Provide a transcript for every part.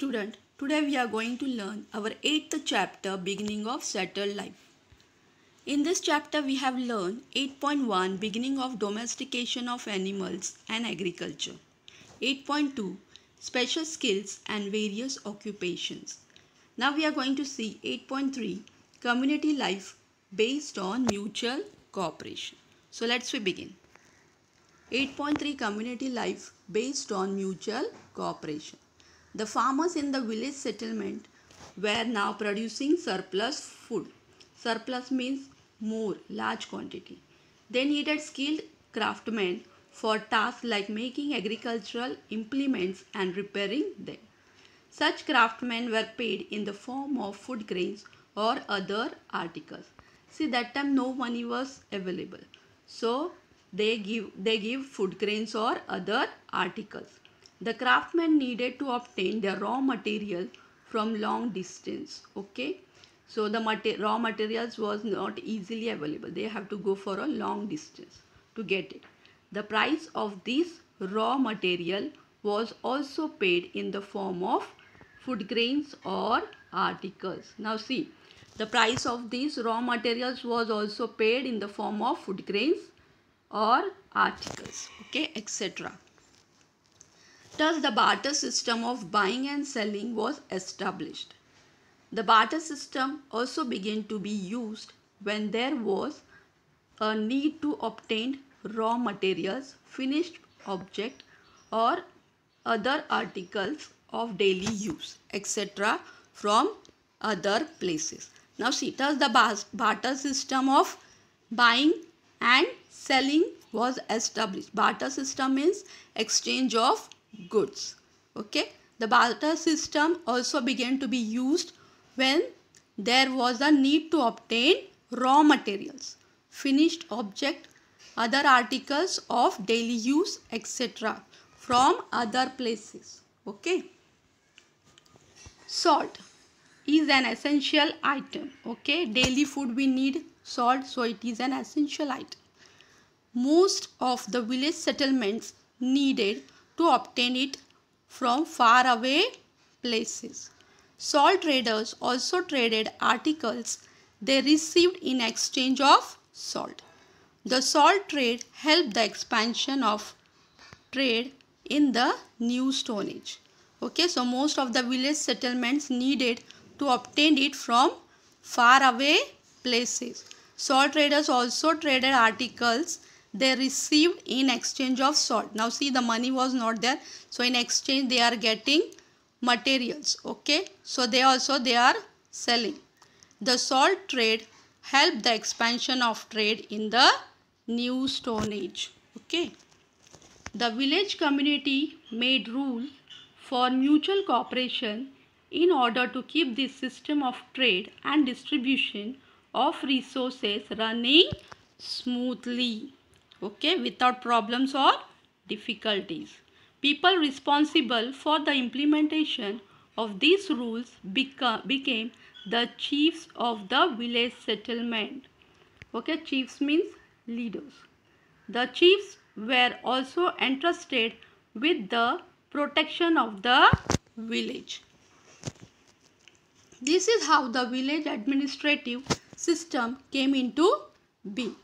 student, today we are going to learn our 8th chapter, beginning of settled life. In this chapter we have learned 8.1, beginning of domestication of animals and agriculture. 8.2, special skills and various occupations. Now we are going to see 8.3, community life based on mutual cooperation. So let's begin. 8.3, community life based on mutual cooperation. The farmers in the village settlement were now producing surplus food. Surplus means more, large quantity. They needed skilled craftsmen for tasks like making agricultural implements and repairing them. Such craftsmen were paid in the form of food grains or other articles. See, that time no money was available. So they give food grains or other articles. The craftsmen needed to obtain their raw material from long distance. Okay. So the raw materials was not easily available. They have to go for a long distance to get it. The price of this raw material was also paid in the form of food grains or articles. Now see, the price of these raw materials was also paid in the form of food grains or articles, okay, etc. Thus, the barter system of buying and selling was established. The barter system also began to be used when there was a need to obtain raw materials, finished object, or other articles of daily use, etc. from other places. Now see, thus the barter system of buying and selling was established. Barter system means exchange of goods. Okay. The barter system also began to be used when there was a need to obtain raw materials, finished object, other articles of daily use, etc. from other places. Okay. Salt is an essential item. Okay. Daily food we need salt, so it is an essential item. Most of the village settlements needed to obtain it from far away places. Salt traders also traded articles they received in exchange of salt. The salt trade helped the expansion of trade in the New Stone Age. Okay, so most of the village settlements needed to obtain it from far away places. Salt traders also traded articles they received in exchange of salt. Now see, the money was not there, so in exchange they are getting materials. Okay, so they are selling. The salt trade helped the expansion of trade in the New Stone Age. Okay, the village community made rules for mutual cooperation in order to keep this system of trade and distribution of resources running smoothly. Okay, without problems or difficulties. People responsible for the implementation of these rules became the chiefs of the village settlement. Okay, chiefs means leaders. The chiefs were also entrusted with the protection of the village. This is how the village administrative system came into being.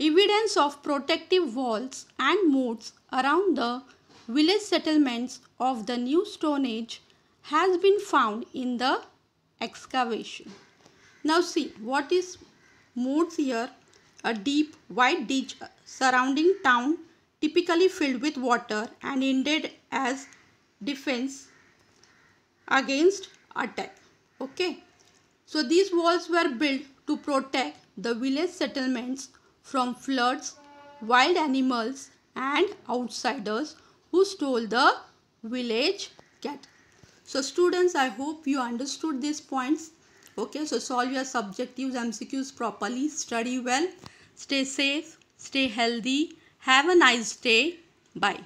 Evidence of protective walls and moats around the village settlements of the New Stone Age has been found in the excavation. Now see, what is moats here? A deep wide ditch surrounding town, typically filled with water and intended as defense against attack. Okay. So these walls were built to protect the village settlements from floods, wild animals and outsiders who stole the village cattle. So students, I hope you understood these points. Okay, so solve your subjectives, MCQs properly, study well, stay safe, stay healthy, have a nice day, bye.